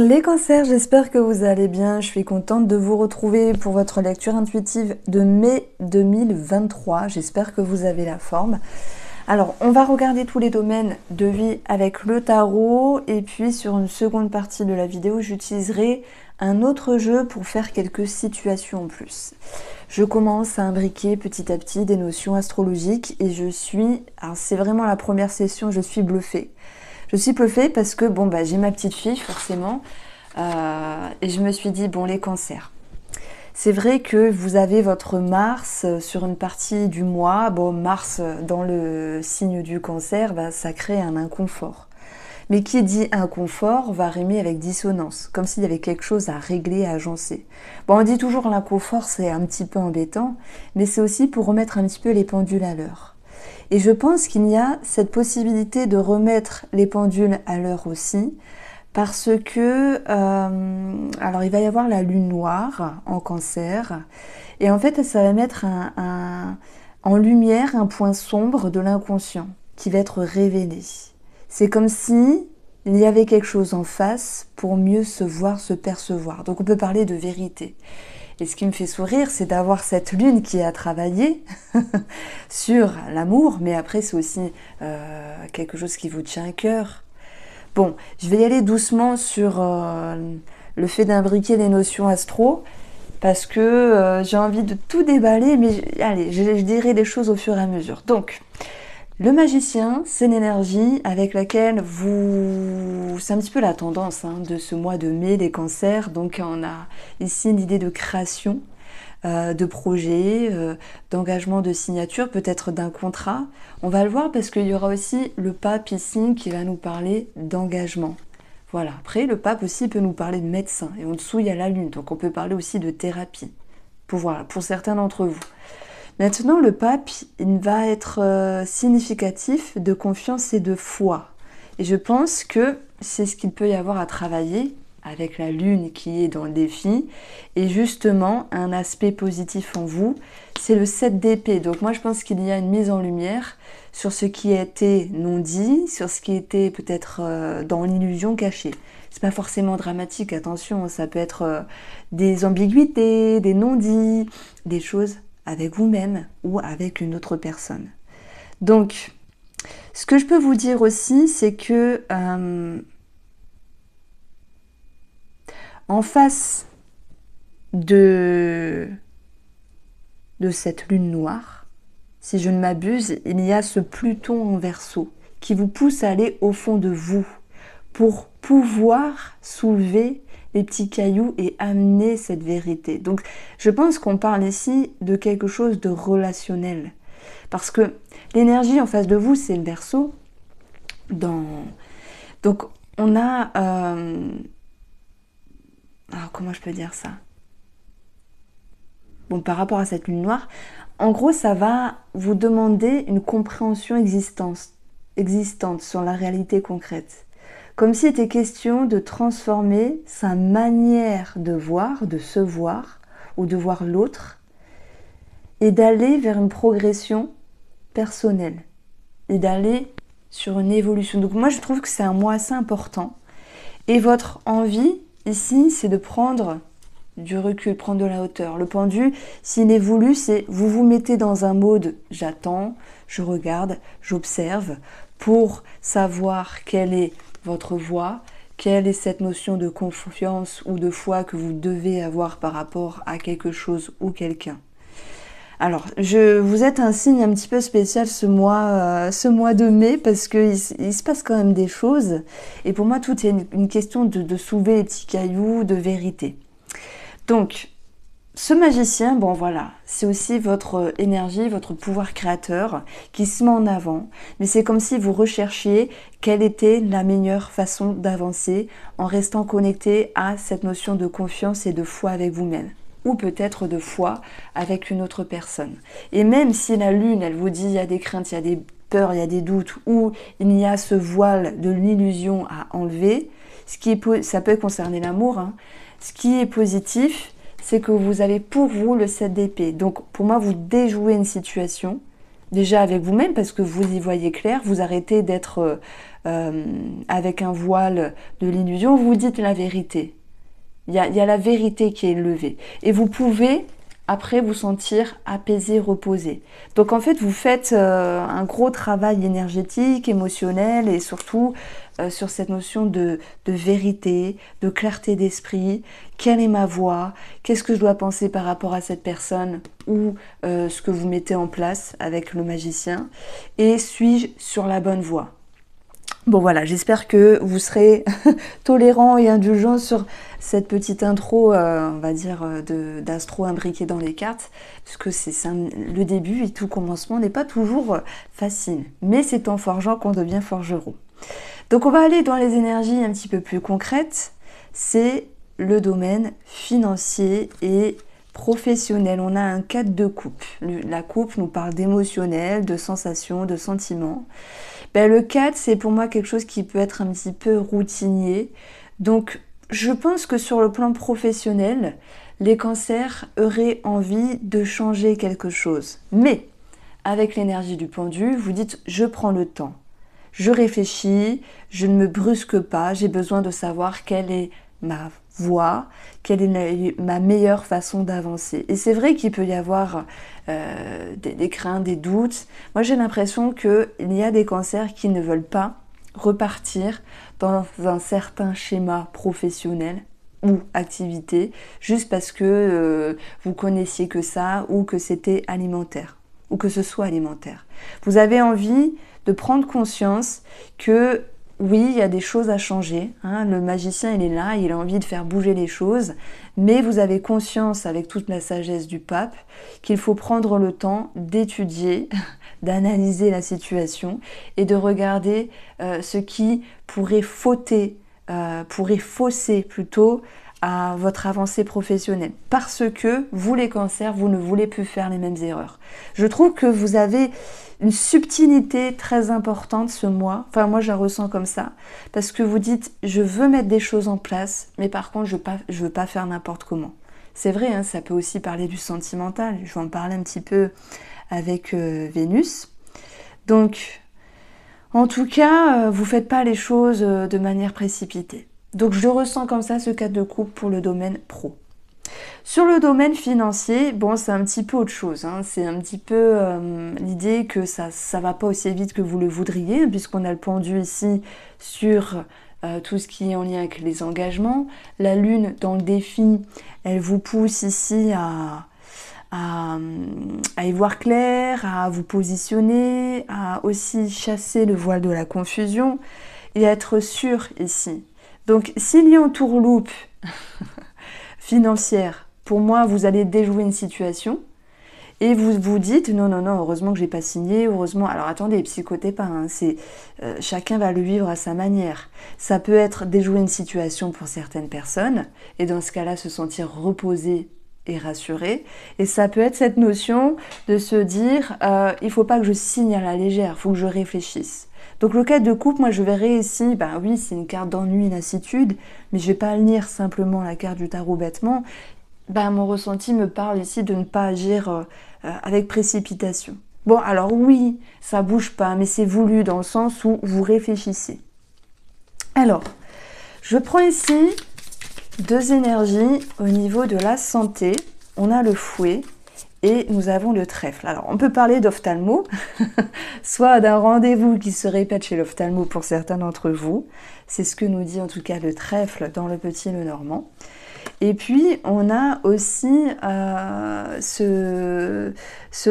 les cancers, j'espère que vous allez bien. Je suis contente de vous retrouver pour votre lecture intuitive de mai 2023. J'espère que vous avez la forme. Alors, on va regarder tous les domaines de vie avec le tarot. Et puis, sur une seconde partie de la vidéo, j'utiliserai un autre jeu pour faire quelques situations en plus. Je commence à imbriquer petit à petit des notions astrologiques et je suis... Alors, c'est vraiment la première session, je suis bluffée. Je suis bluffée parce que bon, j'ai ma petite fille forcément et je me suis dit, bon, les cancers. C'est vrai que vous avez votre Mars sur une partie du mois. Bon, Mars dans le signe du cancer, ça crée un inconfort. Mais qui dit inconfort va rimer avec dissonance, comme s'il y avait quelque chose à régler, à agencer. Bon, on dit toujours l'inconfort, c'est un petit peu embêtant, mais c'est aussi pour remettre un petit peu les pendules à l'heure. Et je pense qu'il y a cette possibilité de remettre les pendules à l'heure aussi, parce que, alors il va y avoir la lune noire en cancer, et en fait ça va mettre en lumière un point sombre de l'inconscient qui va être révélé. C'est comme si il y avait quelque chose en face pour mieux se voir, se percevoir. Donc on peut parler de vérité. Et ce qui me fait sourire, c'est d'avoir cette lune qui a travaillé sur l'amour, mais après c'est aussi quelque chose qui vous tient à cœur. Bon, je vais y aller doucement sur le fait d'imbriquer les notions astro, parce que j'ai envie de tout déballer, mais allez, je dirai les choses au fur et à mesure. Donc, le magicien, c'est l'énergie avec laquelle vous... C'est un petit peu la tendance de ce mois de mai, les cancers. Donc on a ici l'idée de création, de projet, d'engagement, de signature, peut-être d'un contrat. On va le voir parce qu'il y aura aussi le pape ici qui va nous parler d'engagement. Voilà, après le pape aussi peut nous parler de médecin. Et en dessous il y a la lune, donc on peut parler aussi de thérapie. Pour certains d'entre vous. Maintenant, le pape, il va être significatif de confiance et de foi. Et je pense que c'est ce qu'il peut y avoir à travailler avec la lune qui est dans le défi. Et justement, un aspect positif en vous, c'est le 7 d'épée. Donc moi, je pense qu'il y a une mise en lumière sur ce qui a été non dit, sur ce qui était peut-être dans l'illusion cachée. C'est pas forcément dramatique, attention, ça peut être des ambiguïtés, des non-dits, des choses avec vous-même ou avec une autre personne. Donc, ce que je peux vous dire aussi, c'est que en face de cette lune noire, si je ne m'abuse, il y a ce Pluton en Verseau qui vous pousse à aller au fond de vous pour pouvoir soulever les petits cailloux et amener cette vérité. Donc, je pense qu'on parle ici de quelque chose de relationnel. Parce que l'énergie en face de vous, c'est le Verseau. Donc, on a... Alors, comment je peux dire ça? Bon, par rapport à cette lune noire, en gros, ça va vous demander une compréhension existante sur la réalité concrète. Comme s'il était question de transformer sa manière de voir, de se voir, ou de voir l'autre, et d'aller vers une progression personnelle, et d'aller sur une évolution. Donc moi, je trouve que c'est un mois assez important. Et votre envie, ici, c'est de prendre du recul, prendre de la hauteur. Le pendu, s'il est voulu, c'est vous vous mettez dans un mode « j'attends, je regarde, j'observe » pour savoir quelle est votre voix, quelle est cette notion de confiance ou de foi que vous devez avoir par rapport à quelque chose ou quelqu'un. Alors, vous êtes un signe un petit peu spécial ce mois de mai parce qu'il se passe quand même des choses. Et pour moi, tout est une question de soulever les petits cailloux, de vérité. Donc, ce magicien, bon voilà, c'est aussi votre énergie, votre pouvoir créateur qui se met en avant. Mais c'est comme si vous recherchiez quelle était la meilleure façon d'avancer en restant connecté à cette notion de confiance et de foi avec vous-même. Ou peut-être de foi avec une autre personne. Et même si la lune, elle vous dit il y a des craintes, il y a des peurs, il y a des doutes, ou il y a ce voile de l'illusion à enlever, ça peut concerner l'amour, ce qui est positif, c'est que vous avez pour vous le 7 d'épée. Donc pour moi, vous déjouez une situation déjà avec vous-même parce que vous y voyez clair, vous arrêtez d'être avec un voile de l'illusion, vous dites la vérité. Il y a la vérité qui est levée. Et vous pouvez après vous sentir apaisé, reposé. Donc en fait, vous faites un gros travail énergétique, émotionnel et surtout sur cette notion de vérité, de clarté d'esprit. Quelle est ma voix? Qu'est-ce que je dois penser par rapport à cette personne ou ce que vous mettez en place avec le magicien? Et suis-je sur la bonne voie? Bon voilà, j'espère que vous serez tolérant et indulgent sur cette petite intro, on va dire, d'astro imbriqué dans les cartes, puisque c'est le début et tout commencement n'est pas toujours facile. Mais c'est en forgeant qu'on devient forgeron. Donc on va aller dans les énergies un petit peu plus concrètes, c'est le domaine financier et professionnel. On a un 4 de coupe. La coupe nous parle d'émotionnel, de sensations, de sentiments. Ben, le 4, c'est pour moi quelque chose qui peut être un petit peu routinier. Donc, je pense que sur le plan professionnel, les cancers auraient envie de changer quelque chose. Mais, avec l'énergie du pendu, vous dites, je prends le temps. Je réfléchis, je ne me brusque pas, j'ai besoin de savoir quelle est ma voie, quelle est ma meilleure façon d'avancer. Et c'est vrai qu'il peut y avoir des craintes, des doutes. Moi, j'ai l'impression qu'il y a des cancers qui ne veulent pas repartir dans un certain schéma professionnel ou activité, juste parce que vous connaissiez que ça ou que c'était alimentaire, ou que ce soit alimentaire. Vous avez envie de prendre conscience que oui, il y a des choses à changer, hein. Le magicien, il est là, il a envie de faire bouger les choses, mais vous avez conscience, avec toute la sagesse du pape, qu'il faut prendre le temps d'étudier, d'analyser la situation et de regarder ce qui pourrait fausser plutôt à votre avancée professionnelle. Parce que vous, les cancers, vous ne voulez plus faire les mêmes erreurs. Je trouve que vous avez une subtilité très importante ce mois. Enfin, moi, je la ressens comme ça. Parce que vous dites, je veux mettre des choses en place, mais par contre, je veux pas faire n'importe comment. C'est vrai, hein, ça peut aussi parler du sentimental. Je vais en parler un petit peu avec Vénus. Donc, en tout cas, vous faites pas les choses de manière précipitée. Donc, je ressens comme ça ce 4 de coupe pour le domaine pro. Sur le domaine financier, bon, c'est un petit peu autre chose, hein. C'est un petit peu l'idée que ça va pas aussi vite que vous le voudriez, puisqu'on a le pendu ici sur tout ce qui est en lien avec les engagements. La lune dans le défi, elle vous pousse ici à y voir clair, à vous positionner, à aussi chasser le voile de la confusion et à être sûr ici. Donc, s'il y a une tourloupe financière, pour moi, vous allez déjouer une situation et vous vous dites non, heureusement que j'ai pas signé, heureusement. Alors attendez, psychotez pas, hein, chacun va le vivre à sa manière. Ça peut être déjouer une situation pour certaines personnes et dans ce cas-là, se sentir reposé et rassuré. Et ça peut être cette notion de se dire il faut pas que je signe à la légère, il faut que je réfléchisse. Donc le 4 de coupe, moi je verrai ici, ben oui, c'est une carte d'ennui, lassitude, mais je vais pas lire simplement la carte du tarot bêtement. Ben, mon ressenti me parle ici de ne pas agir avec précipitation. Bon, alors oui, ça bouge pas, mais c'est voulu dans le sens où vous réfléchissez. Alors, je prends ici deux énergies au niveau de la santé. On a le fouet et nous avons le trèfle. Alors, on peut parler d'ophtalmo, soit d'un rendez-vous qui se répète chez l'ophtalmo pour certains d'entre vous. C'est ce que nous dit en tout cas le trèfle dans le Petit Lenormand. Et puis, on a aussi ce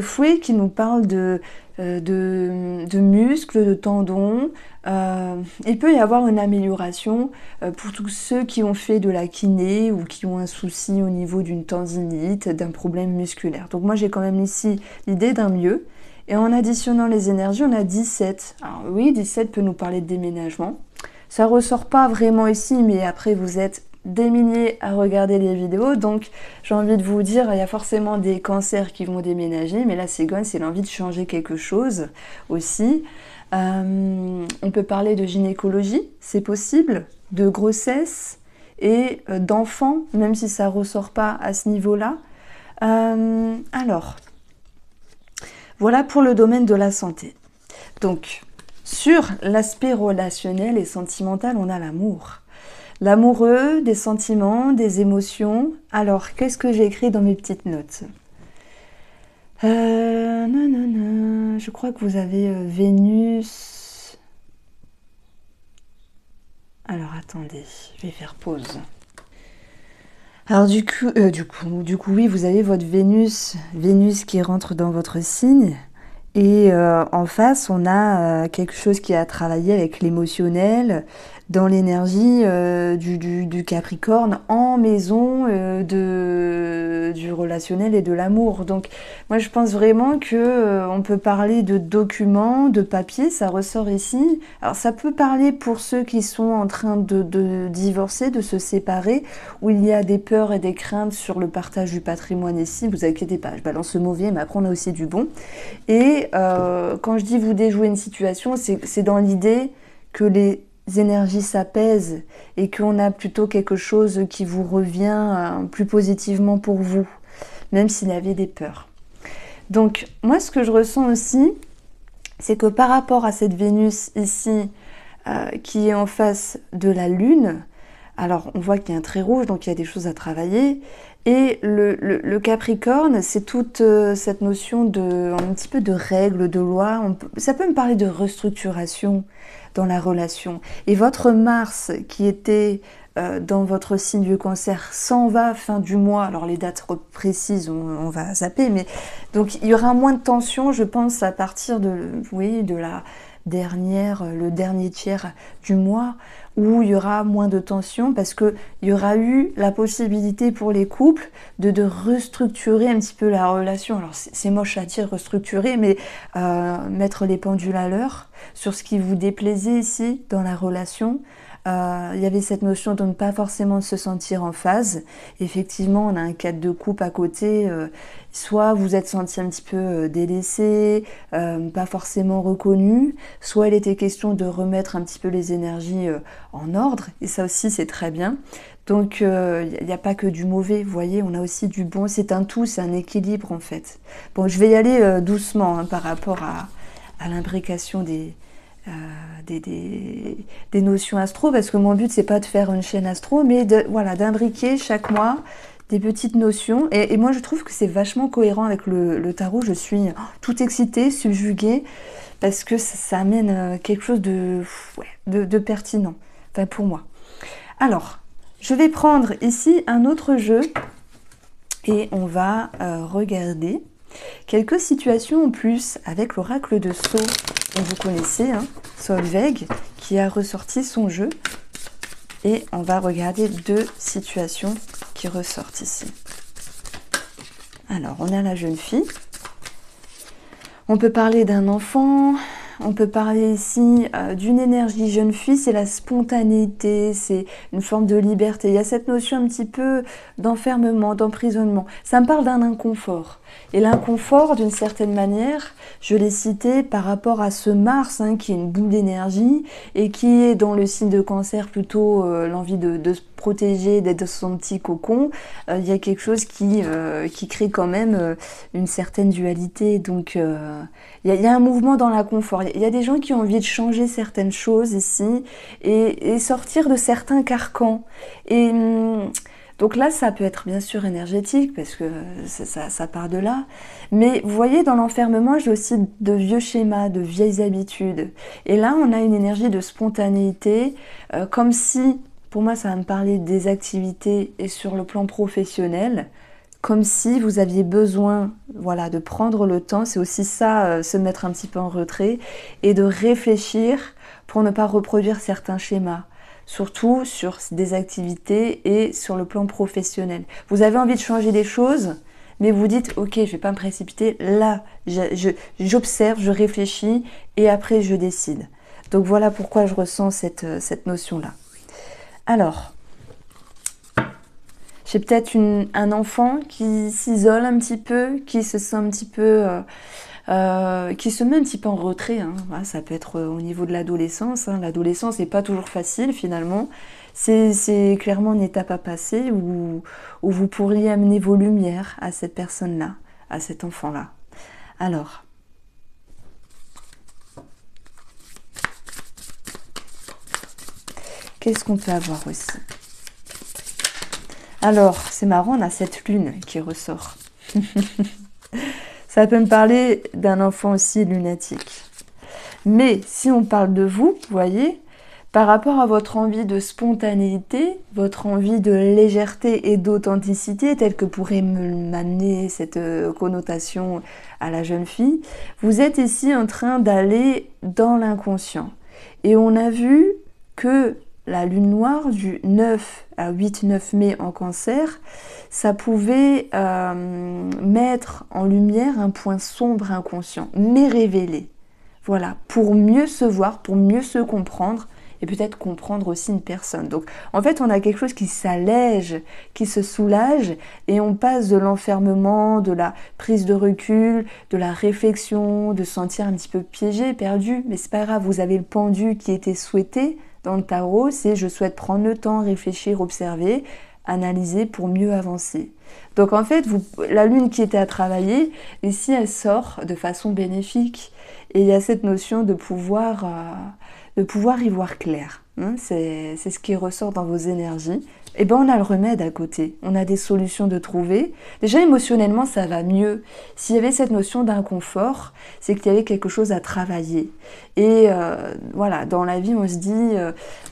fouet qui nous parle de muscles, de tendons. Il peut y avoir une amélioration pour tous ceux qui ont fait de la kiné ou qui ont un souci au niveau d'une tendinite, d'un problème musculaire. Donc moi, j'ai quand même ici l'idée d'un mieux. Et en additionnant les énergies, on a 17. Alors oui, 17 peut nous parler de déménagement. Ça ressort pas vraiment ici, mais après, vous êtes des milliers à regarder les vidéos, donc j'ai envie de vous dire, il y a forcément des cancers qui vont déménager, mais la Ségone, c'est l'envie de changer quelque chose aussi. On peut parler de gynécologie, c'est possible, de grossesse et d'enfants, même si ça ressort pas à ce niveau-là. Alors, Voilà pour le domaine de la santé. Donc, sur l'aspect relationnel et sentimental, on a l'amour. L'amoureux, des sentiments, des émotions. Alors, qu'est-ce que j'ai écrit dans mes petites notes? Je crois que vous avez Vénus. Alors, attendez, je vais faire pause. Alors du coup, oui, vous avez votre Vénus qui rentre dans votre signe. Et en face, on a quelque chose qui a travaillé avec l'émotionnel, dans l'énergie du Capricorne, en maison du relationnel et de l'amour. Donc moi, je pense vraiment que on peut parler de documents, de papier, ça ressort ici. Alors ça peut parler pour ceux qui sont en train de divorcer, de se séparer, où il y a des peurs et des craintes sur le partage du patrimoine ici. Vous inquiétez pas, je balance le mauvais, mais après on a aussi du bon. Et quand je dis vous déjouer une situation, c'est dans l'idée que les énergies s'apaisent et qu'on a plutôt quelque chose qui vous revient plus positivement pour vous, même s'il y avait des peurs. Donc moi, ce que je ressens aussi, c'est que par rapport à cette Vénus ici, qui est en face de la Lune, alors on voit qu'il y a un trait rouge, donc il y a des choses à travailler. Et le Capricorne, c'est toute cette notion de un petit peu de règles, de lois. Ça peut me parler de restructuration dans la relation. Et votre Mars, qui était dans votre signe du Cancer, s'en va fin du mois. Alors les dates précises, on va zapper, mais donc il y aura moins de tension, je pense, à partir de, oui, de la le dernier tiers du mois, où il y aura moins de tension parce qu'il y aura eu la possibilité pour les couples de restructurer un petit peu la relation. Alors c'est moche à dire restructurer, mais mettre les pendules à l'heure sur ce qui vous déplaisait ici dans la relation. Il y avait cette notion de ne pas forcément se sentir en phase. Effectivement, on a un cadre de couple à côté. Soit vous êtes senti un petit peu délaissé, pas forcément reconnu, soit il était question de remettre un petit peu les énergies en ordre. Et ça aussi, c'est très bien. Donc, il n'y a pas que du mauvais, vous voyez, on a aussi du bon. C'est un tout, c'est un équilibre en fait. Bon, je vais y aller doucement par rapport à l'imbrication des notions astro, parce que mon but c'est pas de faire une chaîne astro, mais voilà, d'imbriquer chaque mois des petites notions, et moi je trouve que c'est vachement cohérent avec le tarot. Je suis tout excitée, subjuguée, parce que ça amène quelque chose de pertinent, enfin pour moi. Alors, je vais prendre ici un autre jeu, et on va regarder quelques situations en plus avec l'oracle de Sceaux, dont vous connaissez, Solveig, qui a ressorti son jeu. Et on va regarder deux situations qui ressortent ici. Alors, on a la jeune fille. On peut parler d'un enfant. On peut parler ici d'une énergie jeune fille, c'est la spontanéité, c'est une forme de liberté. Il y a cette notion un petit peu d'enfermement, d'emprisonnement. Ça me parle d'un inconfort. Et l'inconfort, d'une certaine manière, je l'ai cité par rapport à ce Mars, qui est une boule d'énergie et qui est dans le signe de Cancer plutôt l'envie de se protéger, d'être dans son petit cocon. Il y a quelque chose qui crée quand même une certaine dualité. Donc, il y a un mouvement dans l'inconfort. Il y a des gens qui ont envie de changer certaines choses ici et sortir de certains carcans. Et donc là, ça peut être bien sûr énergétique parce que ça part de là. Mais vous voyez, dans l'enfermement, j'ai aussi de vieux schémas, de vieilles habitudes. Et là, on a une énergie de spontanéité, comme si, pour moi, ça va me parler des activités et sur le plan professionnel, comme si vous aviez besoin, voilà, de prendre le temps, c'est aussi ça, se mettre un petit peu en retrait, et de réfléchir pour ne pas reproduire certains schémas, surtout sur des activités et sur le plan professionnel. Vous avez envie de changer des choses, mais vous dites, ok, je ne vais pas me précipiter, là, j'observe, je réfléchis, et après je décide. Donc voilà pourquoi je ressens cette notion-là. Alors, j'ai peut-être un enfant qui s'isole un petit peu, qui se sent un petit peu, qui se met un petit peu en retrait. Voilà, ça peut être au niveau de l'adolescence. L'adolescence n'est pas toujours facile finalement. C'est clairement une étape à passer où vous pourriez amener vos lumières à cette personne-là, à cet enfant-là. Alors, qu'est-ce qu'on peut avoir aussi? Alors, c'est marrant, on a cette lune qui ressort. Ça peut me parler d'un enfant aussi lunatique. Mais si on parle de vous, vous voyez, par rapport à votre envie de spontanéité, votre envie de légèreté et d'authenticité, telle que pourrait m'amener cette connotation à la jeune fille, vous êtes ici en train d'aller dans l'inconscient. Et on a vu que la lune noire du 9 à 8-9 mai en Cancer, ça pouvait mettre en lumière un point sombre inconscient, mais révélé. Voilà, pour mieux se voir, pour mieux se comprendre, et peut-être comprendre aussi une personne. Donc en fait, on a quelque chose qui s'allège, qui se soulage, et on passe de l'enfermement, de la prise de recul, de la réflexion, de se sentir un petit peu piégé, perdu, mais c'est pas grave, vous avez le pendu qui était souhaité dans le tarot, c'est je souhaite prendre le temps, réfléchir, observer, analyser pour mieux avancer. Donc en fait, la lune qui était à travailler, ici elle sort de façon bénéfique, et il y a cette notion de pouvoir y voir clair. Hein, c'est ce qui ressort dans vos énergies. Et ben on a le remède à côté, on a des solutions de trouver. Déjà émotionnellement ça va mieux. S'il y avait cette notion d'inconfort, c'est qu'il y avait quelque chose à travailler. Et voilà, dans la vie on se dit,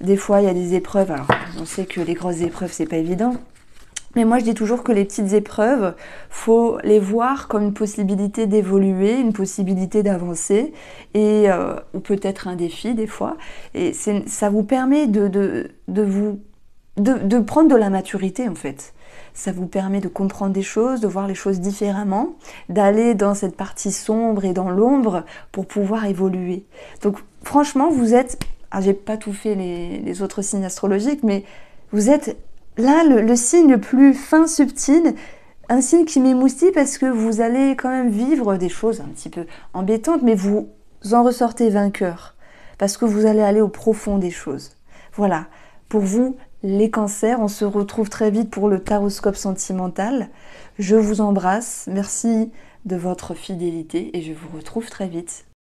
des fois il y a des épreuves, alors on sait que les grosses épreuves c'est pas évident, mais moi, je dis toujours que les petites épreuves, faut les voir comme une possibilité d'évoluer, une possibilité d'avancer, et ou peut-être un défi des fois. Et ça vous permet de prendre de la maturité en fait. Ça vous permet de comprendre des choses, de voir les choses différemment, d'aller dans cette partie sombre et dans l'ombre pour pouvoir évoluer. Donc franchement, vous êtes, j'ai pas tout fait les autres signes astrologiques, mais vous êtes là, le signe le plus fin, subtil, un signe qui m'émoustille parce que vous allez quand même vivre des choses un petit peu embêtantes, mais vous en ressortez vainqueur parce que vous allez aller au profond des choses. Voilà, pour vous, les cancers, on se retrouve très vite pour le taroscope sentimental. Je vous embrasse, merci de votre fidélité et je vous retrouve très vite.